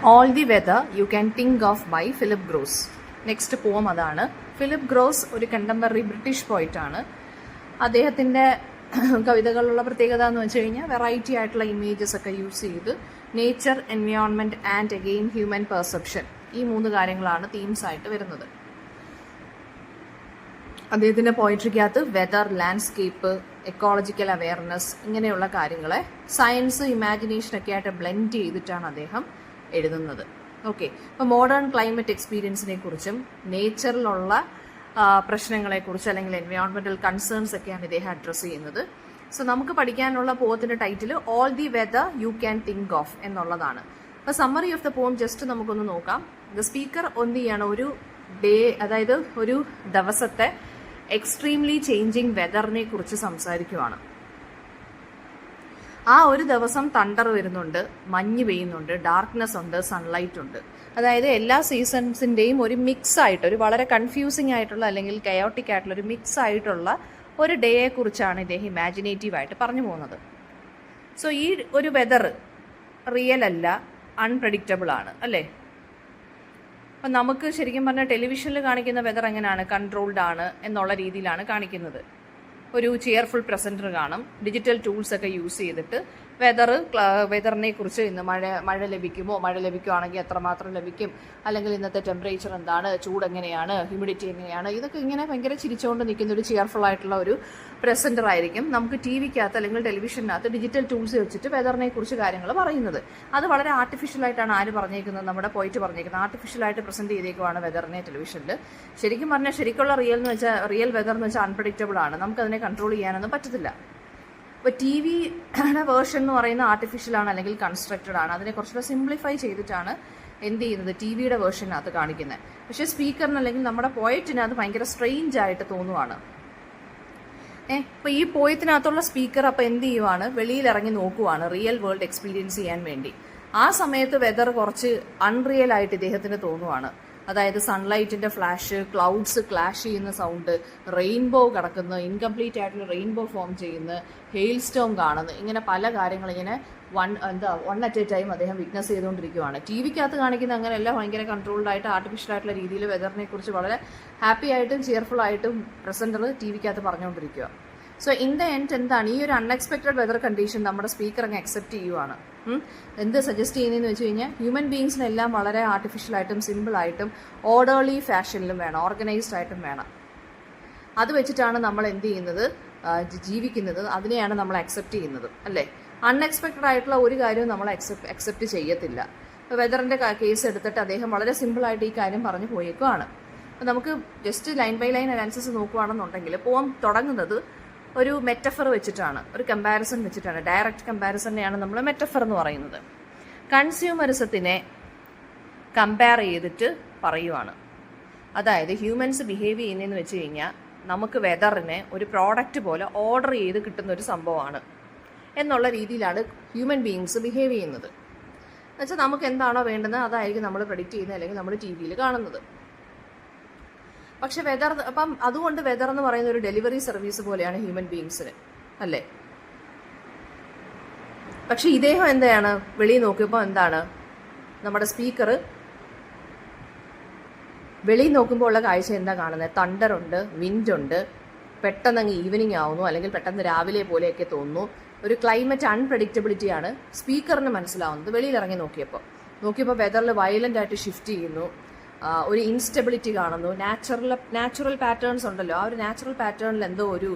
All the weather you can think of by Philip Gross. Next poem അതാണ്. Philip Gross ഒരു contemporary British പോയിട്ടാണ്. അദ്ദേഹത്തിൻ്റെ കവിതകളിലുള്ള പ്രത്യേകത എന്ന് വെച്ച് കഴിഞ്ഞാൽ വെറൈറ്റി ആയിട്ടുള്ള ഇമേജസ് ഒക്കെ യൂസ് ചെയ്ത് nature, environment and again human perception, ഈ 3 കാര്യങ്ങളാണ് തീംസ് ആയിട്ട് വരുന്നത്. അദ്ദേഹത്തിൻ്റെ പോയിട്രിക്കകത്ത് വെദർ, ലാൻഡ്സ്കേപ്പ്, എക്കോളജിക്കൽ അവെയർനെസ് ഇങ്ങനെയുള്ള കാര്യങ്ങളെ സയൻസ്, ഇമാജിനേഷനൊക്കെ ആയിട്ട് ബ്ലെൻഡ് ചെയ്തിട്ടാണ് അദ്ദേഹം എഴുതുന്നത്. ഓക്കെ, അപ്പോൾ മോഡേൺ ക്ലൈമറ്റ് എക്സ്പീരിയൻസിനെ കുറിച്ചും നേച്ചറിലുള്ള പ്രശ്നങ്ങളെക്കുറിച്ച് അല്ലെങ്കിൽ എൻവയോൺമെൻറ്റൽ കൺസേൺസ് ഒക്കെയാണ് ഇദ്ദേഹം അഡ്രസ്സ് ചെയ്യുന്നത്. സോ നമുക്ക് പഠിക്കാനുള്ള പോത്തിൻ്റെ title all the weather you can think of എന്നുള്ളതാണ്. അപ്പോൾ summary of the poem just നമുക്കൊന്ന് നോക്കാം. ദ സ്പീക്കർ എന്ത് ചെയ്യാണ്, ഒരു ഡേ, അതായത് ഒരു ദിവസത്തെ എക്സ്ട്രീംലി ചേഞ്ചിങ് വെദറിനെ കുറിച്ച് സംസാരിക്കുവാണ്. ആ ഒരു ദിവസം തണ്ടർ വരുന്നുണ്ട്, മഞ്ഞ് പെയ്യുന്നുണ്ട്, ഡാർക്ക്നെസ് ഉണ്ട്, സൺലൈറ്റ് ഉണ്ട്. അതായത് എല്ലാ സീസൺസിൻ്റെയും ഒരു മിക്സ് ആയിട്ട്, ഒരു വളരെ കൺഫ്യൂസിങ് ആയിട്ടുള്ള അല്ലെങ്കിൽ കയോട്ടിക് ആയിട്ടുള്ള ഒരു മിക്സ് ആയിട്ടുള്ള ഒരു ഡേയെ കുറിച്ചാണ് ഇദ്ദേഹം ഇമാജിനേറ്റീവായിട്ട് പറഞ്ഞു പോകുന്നത്. സോ ഈ ഒരു വെദർ റിയൽ അല്ല, അൺപ്രഡിക്റ്റബിൾ ആണ് അല്ലേ. അപ്പം നമുക്ക് ശരിക്കും പറഞ്ഞാൽ ടെലിവിഷനിൽ കാണിക്കുന്ന വെദർ എങ്ങനെയാണ്, കൺട്രോൾഡ് ആണ് എന്നുള്ള രീതിയിലാണ് കാണിക്കുന്നത്. ഒരു ചെയർഫുൾ പ്രസൻറ്റർ കാണും, ഡിജിറ്റൽ ടൂൾസ് ഒക്കെ യൂസ് ചെയ്തിട്ട് വെദറിനെ കുറിച്ച് ഇന്ന് മഴ ലഭിക്കുമോ, മഴ ലഭിക്കുകയാണെങ്കിൽ എത്രമാത്രം ലഭിക്കും, അല്ലെങ്കിൽ ഇന്നത്തെ ടെമ്പറേച്ചർ എന്താണ്, ചൂട് എങ്ങനെയാണ്, ഹ്യൂമിഡിറ്റി എങ്ങനെയാണ്, ഇതൊക്കെ ഇങ്ങനെ ഭയങ്കര ചിരിച്ചുകൊണ്ട് നിൽക്കുന്ന ഒരു ചെയർഫുൾ ആയിട്ടുള്ള ഒരു പ്രസൻറ്റർ ആയിരിക്കും നമുക്ക് ടി വിക്കകത്ത് അല്ലെങ്കിൽ ടെലിവിഷനകത്ത് ഡിജിറ്റൽ ടൂൾസ് വെച്ചിട്ട് വെദറിനെ കുറിച്ച് കാര്യങ്ങൾ പറയുന്നത്. അത് വളരെ ആർട്ടിഫിഷ്യലായിട്ടാണ് ആര് പറഞ്ഞേക്കുന്നത്, നമ്മുടെ പോയിട്ട് പറഞ്ഞേക്കുന്നത്. ആർട്ടിഫിഷ്യലായിട്ട് പ്രസൻറ്റ് ചെയ്തേക്കുവാണ് വെദറിനെ ടെലിവിഷനിൽ. ശരിക്കും പറഞ്ഞാൽ ശരിക്കുള്ള റിയൽ വെദർ എന്ന് വെച്ചാൽ അൺപ്രഡിക്റ്റബിൾ ആണ്, നമുക്കതിനെ കൺട്രോൾ ചെയ്യാനൊന്നും പറ്റത്തില്ല. ഇപ്പോൾ ടി വിയുടെ വേർഷൻ എന്ന് പറയുന്ന ആർട്ടിഫിഷ്യലാണ് അല്ലെങ്കിൽ കൺസ്ട്രക്റ്റഡ് ആണ്. അതിനെ കുറച്ചുകൂടെ സിംപ്ലിഫൈ ചെയ്തിട്ടാണ് എന്ത് ചെയ്യുന്നത്, ടി വിയുടെ വേർഷനകത്ത് കാണിക്കുന്നത്. പക്ഷേ സ്പീക്കറിന് അല്ലെങ്കിൽ നമ്മുടെ പോയറ്റിന് അത് ഭയങ്കര സ്ട്രെയിഞ്ച് ആയിട്ട് തോന്നുവാണ്. ഇപ്പോൾ ഈ പോയത്തിനകത്തുള്ള സ്പീക്കർ അപ്പോൾ എന്ത് ചെയ്യുവാണ്, വെളിയിൽ ഇറങ്ങി നോക്കുവാണ് റിയൽ വേൾഡ് എക്സ്പീരിയൻസ് ചെയ്യാൻ വേണ്ടി. ആ സമയത്ത് വെദർ കുറച്ച് അൺറിയൽ ആയിട്ട് ഇദ്ദേഹത്തിന് തോന്നുവാണ്. അതായത് സൺലൈറ്റിൻ്റെ ഫ്ലാഷ്, ക്ലൗഡ്സ് ക്ലാഷ് ചെയ്യുന്ന സൗണ്ട്, റെയിൻബോ കിടക്കുന്നു, ഇൻകംപ്ലീറ്റ് ആയിട്ടുള്ള റെയിൻബോ ഫോം ചെയ്യുന്നു, ഹെയിൽ സ്റ്റോം കാണുന്നു, ഇങ്ങനെ പല കാര്യങ്ങൾ ഇങ്ങനെ വൺ അറ്റ് എ ടൈം അദ്ദേഹം വിറ്റ്നസ് ചെയ്തുകൊണ്ടിരിക്കുകയാണ്. ടി വിക്കകത്ത് കാണിക്കുന്ന അങ്ങനെയല്ല, ഭയങ്കര കൺട്രോൾഡ് ആയിട്ട് ആർട്ടിഫിഷ്യൽ ആയിട്ടുള്ള രീതിയിൽ വെദറിനെ കുറിച്ച് വളരെ ഹാപ്പി ആയിട്ടും ചെയർഫുൾ ആയിട്ടും പ്രസൻറ്റർ ടി വിക്കകത്ത് പറഞ്ഞുകൊണ്ടിരിക്കുക. സോ ഇൻ ദ എൻഡ് എന്താണ്, ഈ ഒരു അൺഎക്സ്പെക്റ്റഡ് വെദർ കണ്ടീഷൻ നമ്മുടെ സ്പീക്കർ അങ്ങ് അക്സെപ്റ്റ് ചെയ്യുവാണ്. എന്ത് സജസ്റ്റ് ചെയ്യുന്നതെന്ന് വെച്ച് കഴിഞ്ഞാൽ ഹ്യൂമൻ ബീങ്സിനെല്ലാം വളരെ ആർട്ടിഫിഷ്യലായിട്ടും സിമ്പിളായിട്ടും ഓർഡർലി ഫാഷനിലും വേണം, ഓർഗനൈസ്ഡ് ആയിട്ടും വേണം. അത് വെച്ചിട്ടാണ് നമ്മൾ എന്ത് ചെയ്യുന്നത്, ജീവിക്കുന്നത്. അതിനെയാണ് നമ്മൾ അക്സെപ്റ്റ് ചെയ്യുന്നത് അല്ലേ. അൺഎക്സ്പെക്റ്റഡ് ആയിട്ടുള്ള ഒരു കാര്യവും നമ്മൾ അക്സെപ്റ്റ് ചെയ്യത്തില്ല. ഇപ്പോൾ വെദറിൻ്റെ കേസ് എടുത്തിട്ട് അദ്ദേഹം വളരെ സിമ്പിളായിട്ട് ഈ കാര്യം പറഞ്ഞു പോയേക്കുവാണ്. അപ്പോൾ നമുക്ക് just line by line analysis നോക്കുകയാണെന്നുണ്ടെങ്കിൽ പോം തുടങ്ങുന്നത് ഒരു മെറ്റഫർ വെച്ചിട്ടാണ്, ഒരു കമ്പാരിസൺ വെച്ചിട്ടാണ്. ഡയറക്റ്റ് കമ്പാരിസണിനെയാണ് നമ്മൾ മെറ്റഫർ എന്ന് പറയുന്നത്. കൺസ്യൂമറിസത്തിനെ കമ്പയർ ചെയ്തിട്ട് പറയുവാണ്. അതായത് ഹ്യൂമൻസ് ബിഹേവ് ചെയ്യുന്നതെന്ന് വെച്ച് കഴിഞ്ഞാൽ നമുക്ക് വെദറിനെ ഒരു പ്രോഡക്റ്റ് പോലെ ഓർഡർ ചെയ്ത് കിട്ടുന്ന ഒരു സംഭവമാണ് എന്നുള്ള രീതിയിലാണ് ഹ്യൂമൻ ബീയിങ്സ് ബിഹേവ് ചെയ്യുന്നത്. എന്നുവെച്ചാൽ നമുക്ക് എന്താണോ വേണ്ടത് അതായിരിക്കും നമ്മൾ പ്രെഡിക്റ്റ് ചെയ്യുന്നത് അല്ലെങ്കിൽ നമ്മൾ ടി വിയിൽ കാണുന്നത്. പക്ഷെ വെദർ, അപ്പം അതുകൊണ്ട് വെദർ എന്ന് പറയുന്ന ഒരു ഡെലിവറി സർവീസ് പോലെയാണ് ഹ്യൂമൻ ബീയിങ്സിന് അല്ലേ. പക്ഷെ ഇദ്ദേഹം എന്താണ്, വെളിയിൽ നോക്കിയപ്പോൾ എന്താണ്, നമ്മുടെ സ്പീക്കർ വെളിയിൽ നോക്കുമ്പോൾ ഉള്ള കാഴ്ച എന്താ കാണുന്നത്, തണ്ടറുണ്ട്, വിൻഡുണ്ട്, പെട്ടെന്ന് അങ്ങ് ഈവനിങ് ആവുന്നു അല്ലെങ്കിൽ പെട്ടെന്ന് രാവിലെ പോലെയൊക്കെ തോന്നുന്നു. ഒരു ക്ലൈമറ്റ് അൺപ്രഡിക്റ്റബിലിറ്റിയാണ് സ്പീക്കറിന് മനസ്സിലാവുന്നത്. വെളിയിൽ ഇറങ്ങി നോക്കിയപ്പോൾ വെദറിൽ വയലൻ്റ് ആയിട്ട് ഷിഫ്റ്റ് ചെയ്യുന്നു, ഒരു ഇൻസ്റ്റെബിലിറ്റി കാണുന്നു, നാച്ചുറൽ പാറ്റേൺസ് ഉണ്ടല്ലോ, ആ ഒരു നാച്ചുറൽ പാറ്റേണിൽ എന്തോ ഒരു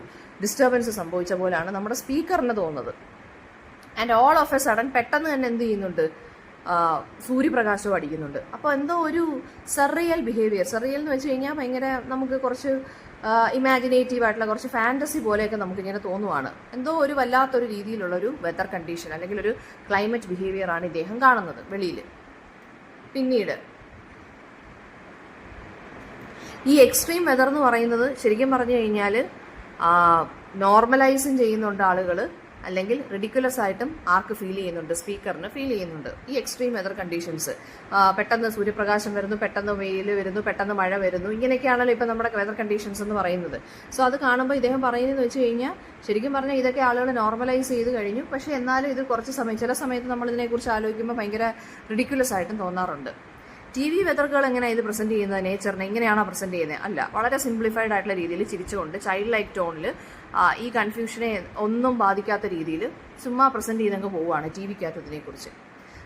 ഡിസ്റ്റർബൻസ് സംഭവിച്ച പോലെയാണ് നമ്മുടെ സ്പീക്കറിന് തോന്നുന്നത്. And all of A sudden പെട്ടെന്ന് തന്നെ എന്ത് ചെയ്യുന്നുണ്ട്, സൂര്യപ്രകാശവും അടിക്കുന്നുണ്ട്. അപ്പോൾ എന്തോ ഒരു സർറിയൽ ബിഹേവിയർ, സർറിയൽ എന്ന് വെച്ച് കഴിഞ്ഞാൽ ഭയങ്കര നമുക്ക് കുറച്ച് ഇമാജിനേറ്റീവ് ആയിട്ടുള്ള കുറച്ച് ഫാൻറ്റസി പോലെയൊക്കെ നമുക്കിങ്ങനെ തോന്നുവാണ്. എന്തോ ഒരു വല്ലാത്തൊരു രീതിയിലുള്ളൊരു വെദർ കണ്ടീഷൻ അല്ലെങ്കിൽ ഒരു ക്ലൈമറ്റ് ബിഹേവിയർ ആണ് ഇദ്ദേഹം കാണുന്നത് വെളിയിൽ. പിന്നീട് ഈ എക്സ്ട്രീം വെദർ എന്ന് പറയുന്നത് ശരിക്കും പറഞ്ഞു കഴിഞ്ഞാൽ നോർമലൈസും ചെയ്യുന്നുണ്ട് ആളുകൾ, അല്ലെങ്കിൽ റിഡിക്കുലസ് ആയിട്ടും ആർക്ക് ഫീൽ ചെയ്യുന്നുണ്ട്, സ്പീക്കറിന് ഫീൽ ചെയ്യുന്നുണ്ട്. ഈ എക്സ്ട്രീം വെതർ കണ്ടീഷൻസ്, പെട്ടെന്ന് സൂര്യപ്രകാശം വരുന്നു, പെട്ടെന്ന് വെയിൽ വരുന്നു, പെട്ടെന്ന് മഴ വരുന്നു, ഇങ്ങനെയൊക്കെയാണല്ലോ ഇപ്പം നമ്മുടെ വെതർ കണ്ടീഷൻസ് എന്ന് പറയുന്നത്. സോ അത് കാണുമ്പോൾ ഇദ്ദേഹം പറയുന്നതെന്ന് വെച്ച് കഴിഞ്ഞാൽ ശരിക്കും പറഞ്ഞാൽ ഇതൊക്കെ ആളുകൾ നോർമലൈസ് ചെയ്ത് കഴിഞ്ഞു. പക്ഷേ എന്നാലും ഇത് കുറച്ച് സമയം, ചില സമയത്ത് നമ്മൾ ഇതിനെക്കുറിച്ച് ആലോചിക്കുമ്പോൾ ഭയങ്കര റിഡിക്കുലസ് ആയിട്ടും തോന്നാറുണ്ട്. ടി വി വെതറുകൾ എങ്ങനെയാണ് ഇത് പ്രസന്റ് ചെയ്യുന്നത്, നേച്ചറിനെ ഇങ്ങനെയാണോ പ്രസന്റ് ചെയ്യുന്നത്? അല്ല, വളരെ സിംപ്ലിഫൈഡ് ആയിട്ടുള്ള രീതിയിൽ ചിരിച്ചുകൊണ്ട് ചൈൽഡ് ലൈക്ക് ടോണിൽ ഈ കൺഫ്യൂഷനെ ഒന്നും ബാധിക്കാത്ത രീതിയിൽ ചുമ്മാ പ്രസന്റ് ചെയ്തങ്ങ് പോവുകയാണ് ടി വിക്കകത്തതിനെ കുറിച്ച്.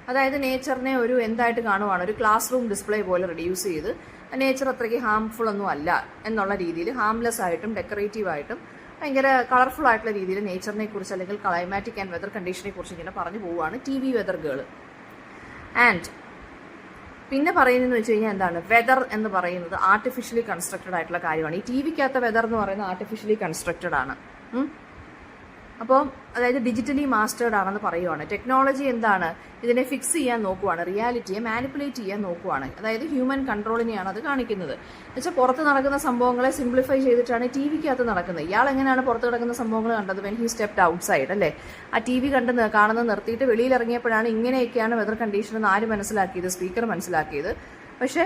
അതായത് നേച്ചറിനെ ഒരു എന്തായിട്ട് കാണുവാണ്, ഒരു ക്ലാസ് റൂം ഡിസ്പ്ലേ പോലെ റെഡ്യൂസ് ചെയ്ത് നേച്ചർ അത്രയ്ക്ക് ഹാംഫുൾ ഒന്നും അല്ല എന്നുള്ള രീതിയിൽ ഹാംലെസ് ആയിട്ടും ഡെക്കറേറ്റീവ് ആയിട്ടും ഭയങ്കര കളർഫുൾ ആയിട്ടുള്ള രീതിയിൽ നേച്ചറിനെ കുറിച്ച് അല്ലെങ്കിൽ ക്ലൈമാറ്റിക് ആൻഡ് വെതർ കണ്ടീഷനെ കുറിച്ച് ഇങ്ങനെ പറഞ്ഞു പോവുകയാണ് T V weather girl. And പിന്നെ പറയുന്നതെന്ന് വെച്ച് കഴിഞ്ഞാൽ എന്താണ്, വെതർ എന്ന് പറയുന്നത് ആർട്ടിഫിഷ്യലി കൺസ്ട്രക്റ്റഡ് ആയിട്ടുള്ള കാര്യമാണ്. ഈ ടി വിക്കകത്ത വെതർ എന്ന് പറയുന്നത് ആർട്ടിഫിഷ്യലി കൺസ്ട്രക്റ്റഡ് ആണ്. അപ്പോൾ അതായത് ഡിജിറ്റലി മാസ്റ്റേർഡ് ആണെന്ന് പറയുവാണ്. ടെക്നോളജി എന്താണ്, ഇതിനെ ഫിക്സ് ചെയ്യാൻ നോക്കുവാണ്, റിയാലിറ്റിയെ മാനിപ്പുലേറ്റ് ചെയ്യാൻ നോക്കുവാണ്. അതായത് ഹ്യൂമൻ കൺട്രോളിനെയാണ് അത് കാണിക്കുന്നത്. എന്നുവെച്ചാൽ പുറത്ത് നടക്കുന്ന സംഭവങ്ങളെ സിംപ്ലിഫൈ ചെയ്തിട്ടാണ് ടി വിക്കകത്ത് നടക്കുന്നത്. ഇയാൾ എങ്ങനെയാണ് പുറത്ത് നടക്കുന്ന സംഭവങ്ങൾ കണ്ടത്? When he stepped out side, അല്ലേ? ആ ടി വി കാണുന്നത് നിർത്തിയിട്ട് വെളിയിൽ ഇറങ്ങിയപ്പോഴാണ് ഇങ്ങനെയൊക്കെയാണ് വെതർ കണ്ടീഷൻ എന്ന് ആര് മനസ്സിലാക്കിയത്? സ്പീക്കർ മനസ്സിലാക്കിയത്. പക്ഷേ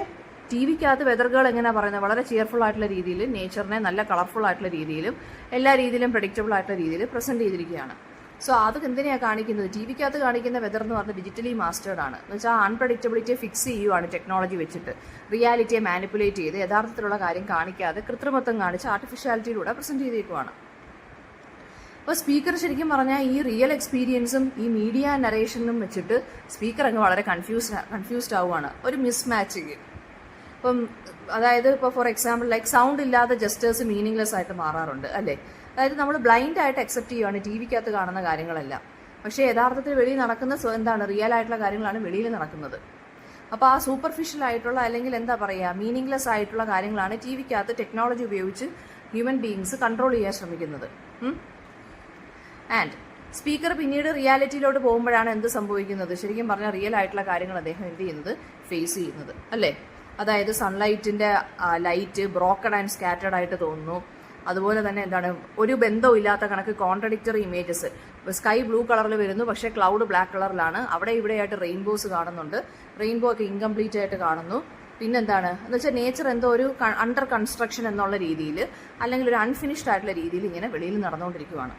ടി വിക്കകത്ത് വെതറുകൾ എങ്ങനെയാണ് പറയുന്നത്, വളരെ ചിയർഫുൾ ആയിട്ടുള്ള രീതിയിൽ നേച്ചറിനെ നല്ല കളർഫുൾ ആയിട്ടുള്ള രീതിയിലും എല്ലാ രീതിയിലും പ്രഡിക്റ്റബിൾ ആയിട്ടുള്ള രീതിയിൽ പ്രസന്റ് ചെയ്തിരിക്കുകയാണ്. സോ അത് എന്തിനെയാണ് കാണിക്കുന്നത്? ടി വിക്കകത്ത് കാണിക്കുന്ന വെതർ എന്ന് പറഞ്ഞാൽ ഡിജിറ്റലി മാസ്റ്റേർഡ് ആണ്. എന്ന് വെച്ചാൽ അൺപ്രഡിക്റ്റബിലിറ്റിയെ ഫിക്സ് ചെയ്യുവാണ് ടെക്നോളജി വെച്ചിട്ട്, റിയാലിറ്റിയെ മാനിപ്പുലേറ്റ് ചെയ്ത് യഥാർത്ഥത്തിലുള്ള കാര്യം കാണിക്കാതെ കൃത്രിമത്വം കാണിച്ച് ആർട്ടിഫിഷ്യാലിറ്റിയിലൂടെ പ്രസന്റ് ചെയ്തേക്കുവാണ്. അപ്പോൾ സ്പീക്കർ ശരിക്കും പറഞ്ഞാൽ ഈ റിയൽ എക്സ്പീരിയൻസും ഈ മീഡിയ നരേഷനും വെച്ചിട്ട് സ്പീക്കർ അങ്ങ് വളരെ കൺഫ്യൂസ്ഡ് ആവുകയാണ്. ഒരു മിസ്മാച്ചിങ്. ഇപ്പം അതായത് ഇപ്പോൾ ഫോർ എക്സാമ്പിൾ ലൈക്ക് സൗണ്ട് ഇല്ലാതെ ജസ്റ്റേഴ്സ് മീനിങ്ലെസ് ആയിട്ട് മാറാറുണ്ട്, അല്ലേ? അതായത് നമ്മൾ ബ്ലൈൻഡ് ആയിട്ട് അക്സെപ്റ്റ് ചെയ്യുവാണ് ടി വിക്കകത്ത് കാണുന്ന കാര്യങ്ങളെല്ലാം. പക്ഷേ യഥാർത്ഥത്തിൽ വെളിയിൽ നടക്കുന്ന എന്താണ്, റിയൽ ആയിട്ടുള്ള കാര്യങ്ങളാണ് വെളിയിൽ നടക്കുന്നത്. അപ്പോൾ ആ സൂപ്പർഫിഷ്യൽ ആയിട്ടുള്ള അല്ലെങ്കിൽ എന്താ പറയുക, മീനിങ്ലെസ് ആയിട്ടുള്ള കാര്യങ്ങളാണ് ടി വിക്കകത്ത് ടെക്നോളജി ഉപയോഗിച്ച് ഹ്യൂമൻ ബീയിങ്സ് കൺട്രോൾ ചെയ്യാൻ ശ്രമിക്കുന്നത്. ആൻഡ് സ്പീക്കർ പിന്നീട് റിയാലിറ്റിയിലോട്ട് പോകുമ്പോഴാണ് എന്ത് സംഭവിക്കുന്നത്? ശരിക്കും പറഞ്ഞാൽ റിയൽ ആയിട്ടുള്ള കാര്യങ്ങൾ അദ്ദേഹം എന്ത് ചെയ്യുന്നത്, ഫേസ് ചെയ്യുന്നത്, അല്ലേ? അതായത് സൺലൈറ്റിൻ്റെ ലൈറ്റ് ബ്രോക്കൺ ആൻഡ് സ്കാറ്റേഡ് ആയിട്ട് തോന്നുന്നു. അതുപോലെ തന്നെ എന്താണ്, ഒരു ബന്ധവും ഇല്ലാത്ത കണക്ക് കോൺട്രഡിക്ടറി ഇമേജസ്. സ്കൈ ബ്ലൂ കളറിൽ വരുന്നു, പക്ഷേ ക്ലൗഡ് ബ്ലാക്ക് കളറിലാണ്. അവിടെ ഇവിടെയായിട്ട് റെയിൻബോസ് കാണുന്നുണ്ട്, റെയിൻബോ ഒക്കെ ഇൻകംപ്ലീറ്റ് ആയിട്ട് കാണുന്നു. പിന്നെന്താണ് എന്ന് വെച്ചാൽ നേച്ചർ എന്തോ ഒരു അണ്ടർ കൺസ്ട്രക്ഷൻ എന്നുള്ള രീതിയിൽ അല്ലെങ്കിൽ ഒരു അൺഫിനിഷ്ഡ് ആയിട്ടുള്ള രീതിയിൽ ഇങ്ങനെ വെളിയിൽ നടന്നുകൊണ്ടിരിക്കുവാണ്.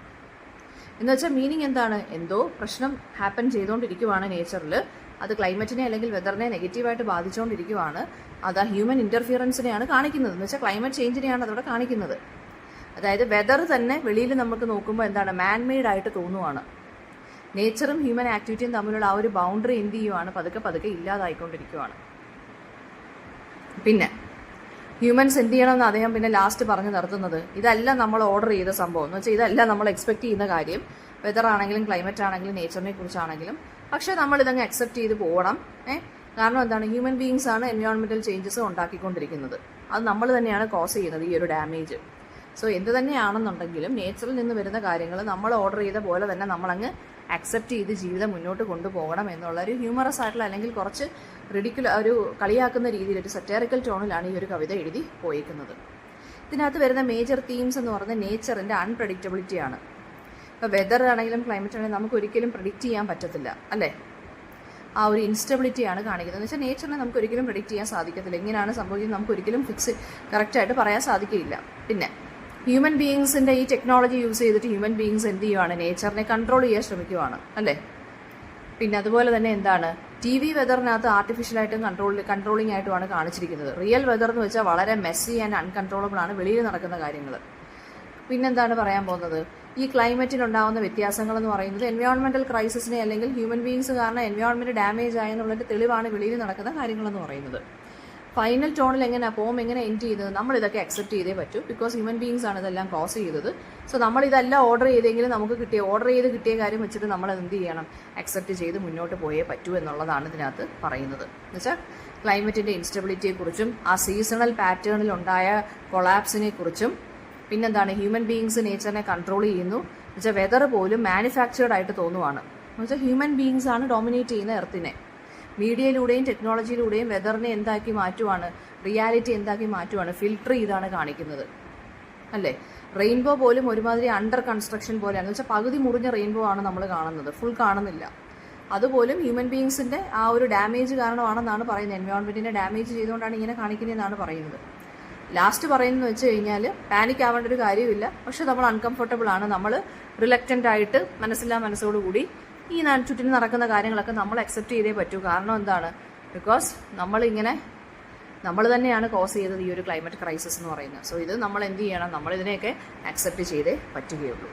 എന്ന് വെച്ചാൽ മീനിങ് എന്താണ്, എന്തോ പ്രശ്നം ഹാപ്പൻ ചെയ്തുകൊണ്ടിരിക്കുവാണ് നേച്ചറിൽ. അത് ക്ലൈമറ്റിനെ അല്ലെങ്കിൽ വെതറിനെ നെഗറ്റീവായിട്ട് ബാധിച്ചുകൊണ്ടിരിക്കുവാണ്. അത് ആ ഹ്യൂമൻ ഇൻ്റർഫിയറൻസിനെയാണ് കാണിക്കുന്നത്. എന്ന് വെച്ചാൽ ക്ലൈമറ്റ് ചേഞ്ചിനെയാണ് അതവിടെ കാണിക്കുന്നത്. അതായത് വെതർ തന്നെ വെളിയിൽ നമുക്ക് നോക്കുമ്പോൾ എന്താണ്, മാൻമെയ്ഡ് ആയിട്ട് തോന്നുവാണ്. നേച്ചറും ഹ്യൂമൻ ആക്ടിവിറ്റിയും തമ്മിലുള്ള ആ ഒരു ബൗണ്ടറി എന്ത് ചെയ്യുവാണ്, പതുക്കെ പതുക്കെ ഇല്ലാതായിക്കൊണ്ടിരിക്കുവാണ്. പിന്നെ ഹ്യൂമൻസ് എന്ത് ചെയ്യണമെന്ന് അദ്ദേഹം പിന്നെ ലാസ്റ്റ് പറഞ്ഞു നിർത്തുന്നത്, ഇതല്ല നമ്മൾ ഓർഡർ ചെയ്ത സംഭവം. എന്ന് വെച്ചാൽ ഇതല്ല നമ്മൾ എക്സ്പെക്ട് ചെയ്യുന്ന കാര്യം, വെതർ ആണെങ്കിലും ക്ലൈമറ്റ് ആണെങ്കിലും നേച്ചറിനെ കുറിച്ചാണെങ്കിലും. പക്ഷേ നമ്മൾ ഇതങ്ങ് അക്സെപ്റ്റ് ചെയ്ത് പോകണം. കാരണം എന്താണ്, ഹ്യൂമൻ ബീയിങ്സ് ആണ് എൻവയോൺമെൻറ്റൽ ചേഞ്ചസ് ഉണ്ടാക്കിക്കൊണ്ടിരിക്കുന്നത്. അത് നമ്മൾ തന്നെയാണ് കോസ് ചെയ്യുന്നത് ഈ ഒരു ഡാമേജ്. സോ എന്ത് തന്നെയാണെന്നുണ്ടെങ്കിലും നേച്ചറിൽ നിന്ന് വരുന്ന കാര്യങ്ങൾ നമ്മൾ ഓർഡർ ചെയ്ത പോലെ തന്നെ നമ്മളങ്ങ് അക്സെപ്റ്റ് ചെയ്ത് ജീവിതം മുന്നോട്ട് കൊണ്ടുപോകണം എന്നുള്ള ഒരു ഹ്യൂമറസ് ആയിട്ടുള്ള അല്ലെങ്കിൽ കുറച്ച് ഒരു കളിയാക്കുന്ന രീതിയിൽ ഒരു സറ്റേറിക്കൽ ടോണിലാണ് ഈ ഒരു കവിത എഴുതി പോയേക്കുന്നത്. ഇതിനകത്ത് വരുന്ന മേജർ തീംസ് എന്ന് പറയുന്നത് നേച്ചറിൻ്റെ അൺപ്രഡിക്റ്റബിലിറ്റിയാണ്. ഇപ്പോൾ വെതർ ആണെങ്കിലും ക്ലൈമറ്റ് ആണെങ്കിലും നമുക്ക് ഒരിക്കലും പ്രെഡിക്റ്റ് ചെയ്യാൻ പറ്റത്തില്ല, അല്ലേ? ആ ഒരു ഇൻസ്റ്റബിലിറ്റിയാണ് കാണിക്കുന്നത്. എന്ന് വെച്ചാൽ നേച്ചറിനെ നമുക്ക് ഒരിക്കലും പ്രെഡിക്റ്റ് ചെയ്യാൻ സാധിക്കത്തില്ല. എങ്ങനെയാണ് സംഭവിക്കുന്നത് നമുക്ക് ഒരിക്കലും കറക്റ്റായിട്ട് പറയാൻ സാധിക്കില്ല. പിന്നെ ഹ്യൂമൻ ബീയിങ്സിൻ്റെ ഈ ടെക്നോളജി യൂസ് ചെയ്തിട്ട് ഹ്യൂമൻ ബീയിങ്സ് എന്ത് ചെയ്യുവാണ്, നേച്ചറിനെ കൺട്രോൾ ചെയ്യാൻ ശ്രമിക്കുവാണ്, അല്ലേ? പിന്നെ അതുപോലെ തന്നെ എന്താണ്, ടി വി വെതറിനകത്ത് ആർട്ടിഫിഷ്യലായിട്ടും കൺട്രോളിംഗ് ആയിട്ടുമാണ് കാണിച്ചിരിക്കുന്നത്. റിയൽ വെതർ എന്ന് വെച്ചാൽ വളരെ മെസ്സി ആൻഡ് അൺകൺട്രോളബിൾ ആണ്, വെളിയിൽ നടക്കുന്ന കാര്യങ്ങൾ. പിന്നെന്താണ് പറയാൻ പോകുന്നത്, ഈ ക്ലൈമറ്റിനുണ്ടാകുന്ന വ്യത്യാസങ്ങൾ എന്ന് പറയുന്നത് എൻവയോൺമെൻറ്റൽ ക്രൈസിസിനെ അല്ലെങ്കിൽ ഹ്യൂമൻ ബീയിങ്സ് കാരണം എൻവയോൺമെൻറ്റ് ഡാമേജ് ആയെന്നുള്ളൊരു തെളിവാണ് വെളിയിൽ നടക്കുന്ന കാര്യങ്ങളെന്ന് പറയുന്നത്. ഫൈനൽ ടോണിൽ എങ്ങനെ പോം എങ്ങനെ എൻഡ് ചെയ്തത്, നമ്മളിതൊക്കെ അക്സെപ്റ്റ് ചെയ്തേ പറ്റൂ. ബിക്കോസ് ഹ്യൂമൻ ബീയിങ്സ് ആണ് ഇതെല്ലാം കോസ് ചെയ്തത്. സോ നമ്മളിതെല്ലാം ഓർഡർ ചെയ്തെങ്കിലും നമുക്ക് ഓർഡർ ചെയ്ത് കിട്ടിയ കാര്യം വെച്ചിട്ട് നമ്മൾ എന്ത് ചെയ്യണം, അക്സെപ്റ്റ് ചെയ്ത് മുന്നോട്ട് പോയേ പറ്റൂ എന്നുള്ളതാണ് ഇതിനകത്ത് പറയുന്നത്. എന്നുവെച്ചാൽ ക്ലൈമറ്റിൻ്റെ ഇൻസ്റ്റബിലിറ്റിയെക്കുറിച്ചും ആ സീസണൽ പാറ്റേണിൽ ഉണ്ടായ കൊളാപ്സിനെ കുറിച്ചും പിന്നെന്താണ് ഹ്യൂമൻ ബീയിങ്സ് നേച്ചറിനെ കൺട്രോൾ ചെയ്യുന്നു. എന്നുവെച്ചാൽ വെതർ പോലും മാനുഫാക്ചേർഡ് ആയിട്ട് തോന്നുവാണ്. എന്നുവെച്ചാൽ ഹ്യൂമൻ ബീയിങ്സ് ആണ് ഡോമിനേറ്റ് ചെയ്യുന്ന എർത്തിനെ. മീഡിയയിലൂടെയും ടെക്നോളജിയിലൂടെയും വെതറിനെ എന്താക്കി മാറ്റുവാണ്, റിയാലിറ്റി എന്താക്കി മാറ്റുവാണ്, ഫിൽട്ടർ ചെയ്താണ് കാണിക്കുന്നത്, അല്ലേ? റെയിൻബോ പോലും ഒരുമാതിരി അണ്ടർ കൺസ്ട്രക്ഷൻ പോലെയാണ്. എന്ന് വെച്ചാൽ പകുതി മുറിഞ്ഞ റെയിൻബോ ആണ് നമ്മൾ കാണുന്നത്, ഫുൾ കാണുന്നില്ല. അതുപോലും ഹ്യൂമൻ ബീയിങ്സിൻ്റെ ആ ഒരു ഡാമേജ് കാരണമാണെന്നാണ് പറയുന്നത്. എൻവയോൺമെൻറ്റിനെ ഡാമേജ് ചെയ്തുകൊണ്ടാണ് ഇങ്ങനെ കാണിക്കുന്നതെന്നാണ് പറയുന്നത്. ലാസ്റ്റ് പറയുന്നതെന്ന് വെച്ച് കഴിഞ്ഞാൽ പാനിക് ആവേണ്ട ഒരു കാര്യമില്ല, പക്ഷെ നമ്മൾ അൺകംഫർട്ടബിൾ ആണ്. നമ്മൾ റിലക്റ്റൻ്റ് ആയിട്ട് മനസ്സോടുകൂടി ഈ ചുറ്റിനും നടക്കുന്ന കാര്യങ്ങളൊക്കെ നമ്മൾ അക്സെപ്റ്റ് ചെയ്തേ പറ്റൂ. കാരണം എന്താണ്? ബിക്കോസ് നമ്മൾ തന്നെയാണ് കോസ് ചെയ്തത് ഈ ഒരു ക്ലൈമറ്റ് ക്രൈസിസ് എന്ന് പറയുന്നത്. സോ ഇത് നമ്മൾ എന്ത് ചെയ്യണം? നമ്മൾ ഇതിനെയൊക്കെ അക്സെപ്റ്റ് ചെയ്തേ പറ്റുകയുള്ളൂ.